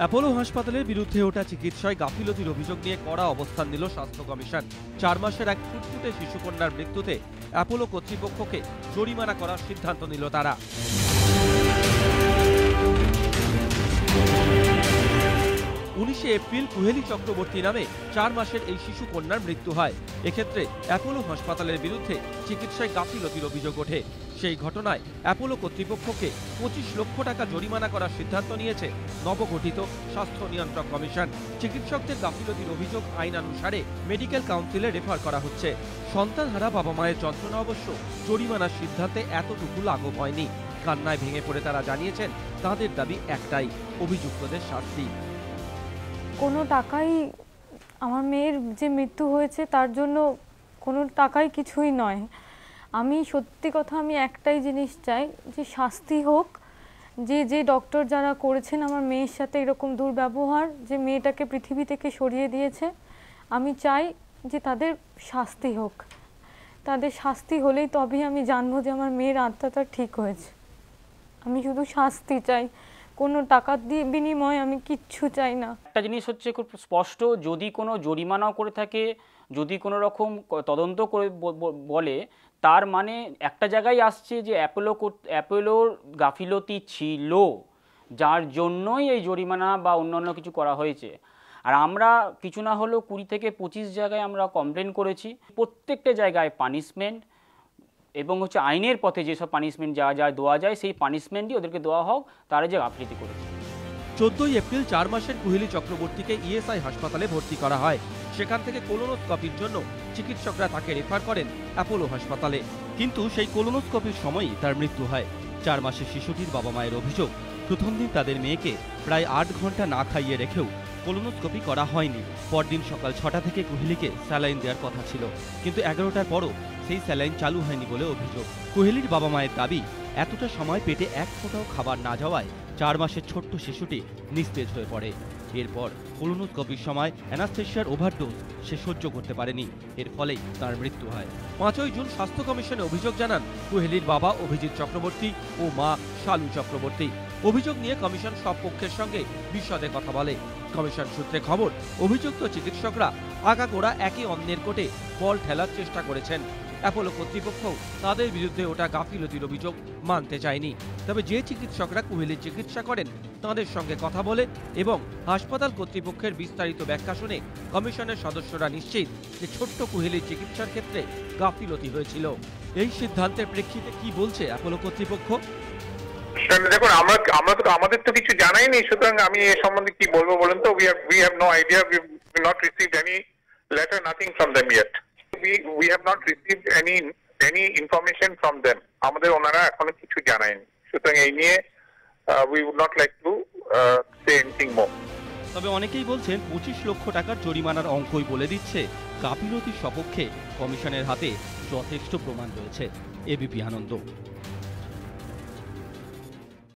Apollo হাসপাতালের বিরুদ্ধে ওঠা চিকিৎসায় গাফিলতির অভিযোগ নিয়ে কড়া অবস্থান নিল স্বাস্থ্য কমিশন। 4 মাসের এক ফুটফুটে শিশুকন্যার মৃত্যুতে অ্যাপোলো কর্তৃপক্ষকে জরিমানা করার সিদ্ধান্ত নিল তারা। 19 এপ্রিল কুহেলি চক্রবর্তী নামে 4 মাসের এই শিশু কন্যার মৃত্যু হয়। এক্ষেত্রে অ্যাপোলো হাসপাতালের বিরুদ্ধে চিকিৎসায় গাফিলতির অভিযোগ ওঠে। সেই ঘটনায় অ্যাপোলো কর্তৃপক্ষকে 25 লক্ষ টাকা জরিমানা করার সিদ্ধান্ত নিয়েছে নবগঠিত স্বাস্থ্য নিয়ন্ত্রক কমিশন। চিকিৎসকদের গাফিলতির অভিযোগ আইনানুসারে মেডিকেল কাউন্সিলে রেফার করা হচ্ছে। সন্তানহারা বাবা মায়ের যন্ত্রণা অবশ্য জরিমানার সিদ্ধান্তে এতটুকু লাঘব হয়নি। কান্নায় ভেঙে পড়ে তারা জানিয়েছেন, তাদের দাবি একটাই, অভিযুক্তদের শাস্তি। কোনো টাকাই আমার মেয়ের যে মৃত্যু হয়েছে তার জন্য কোনো টাকাই কিছুই নয়। আমি সত্যি কথা আমি একটাই জিনিস চাই, যে শাস্তি হোক। যে ডক্টর যারা করেছেন আমার মেয়ের সাথে এরকম দুর্ব্যবহার, যে মেয়েটাকে পৃথিবী থেকে সরিয়ে দিয়েছে, আমি চাই যে তাদের শাস্তি হোক। তাদের শাস্তি হলেই তবেই আমি জানবো যে আমার মেয়ের আত্মাটা ঠিক হয়েছে। আমি শুধু শাস্তি চাই, কোনো টাকা দিয়ে বিনিময়ে আমি কিচ্ছু চাই না। একটা জিনিস হচ্ছে খুব স্পষ্ট, যদি কোনো জরিমানাও করে থাকে, যদি কোনো রকম তদন্ত করে বলে, তার মানে একটা জায়গায় আসছে যে অ্যাপোলোর গাফিলতি ছিল, যার জন্যই এই জরিমানা বা অন্যান্য কিছু করা হয়েছে। আর আমরা কিছু না হলেও 20 থেকে 25 জায়গায় আমরা কমপ্লেন করেছি। প্রত্যেকটা জায়গায় পানিশমেন্ট এবং হচ্ছে আইনের পথে যেসব পানিশমেন্ট যা দেওয়া যায় সেই পানিশমেন্টই ওদেরকে দেওয়া হোক, তারা যে গাফিলতি করেছে। 14 এপ্রিল 4 মাসের কুহেলি চক্রবর্তীকে ইএসআই হাসপাতালে ভর্তি করা হয়। সেখান থেকে কোলোনোস্কোপির জন্য চিকিৎসকরা তাকে রেফার করেন অ্যাপোলো হাসপাতালে। কিন্তু সেই কোলোনোস্কোপির সময়ই তার মৃত্যু হয়। 4 মাসের শিশুটির বাবা মায়ের অভিযোগ, প্রথম দিন তাদের মেয়েকে প্রায় 8 ঘন্টা না খাইয়ে রেখেও কোলোনোস্কোপি করা হয়নি। পরদিন সকাল 6টা থেকে কুহেলিকে স্যালাইন দেওয়ার কথা ছিল, কিন্তু 11টার পরও সেই স্যালাইন চালু হয়নি বলে অভিযোগ। কুহেলির বাবা মায়ের দাবি, এতটা সময় পেটে এক ফোঁটাও খাবার না যাওয়ায় 4 মাসের ছোট্ট শিশুটি নিস্তেজ হয়ে পড়ে। এরপর কোলোনোস্কোপির সময় অ্যানাস্থেশিয়ার ওভারডোজ সে সহ্য করতে পারেনি, এর ফলেই তার মৃত্যু হয়। 5ই জুন স্বাস্থ্য কমিশনে অভিযোগ জানান কুহেলির বাবা অভিজিৎ চক্রবর্তী ও মা শালু চক্রবর্তী। অভিযোগ নিয়ে কমিশন সব পক্ষের সঙ্গে বিশদে কথা বলে। কমিশন সূত্রে খবর, অভিযুক্ত চিকিৎসকরা আগাগোড়া একে অন্যের কোটে বল ঠেলার চেষ্টা করেছেন। অ্যাপোলো কর্তৃপক্ষ তাদের বিরুদ্ধে ওঠা গাফিলতির অভিযোগ মানতে চায়নি। তবে যে চিকিৎসকরা কুহেলির চিকিৎসা করেন তাদের সঙ্গে কথা বলে এবং হাসপাতাল কর্তৃপক্ষের বিস্তারিত ব্যাখ্যা শুনে কমিশনের সদস্যরা নিশ্চিত যে ছোট্ট কুহেলির চিকিৎসার ক্ষেত্রে গাফিলতি হয়েছিল। এই সিদ্ধান্তের প্রেক্ষিতে কি বলছে অ্যাপোলো কর্তৃপক্ষ? দেখুন, আমাদের তো কিছু জানাই নেই, সুতরাং আমি এ সম্বন্ধে কি বলবো বলুন তো। we have no idea, we have not received any letter, nothing from them yet. We have not received any information from them. আমাদের ওনারা এখনো কিছু জানায়নি, সুতরাং এই নিয়ে we would not like to say anything more. তবে অনেকেই বলছেন 25 লক্ষ টাকার জরিমানার অঙ্কই বলে দিচ্ছে গাফিলতির সপক্ষে কমিশনের হাতে যথেষ্ট প্রমাণ রয়েছে। এবিপি আনন্দ।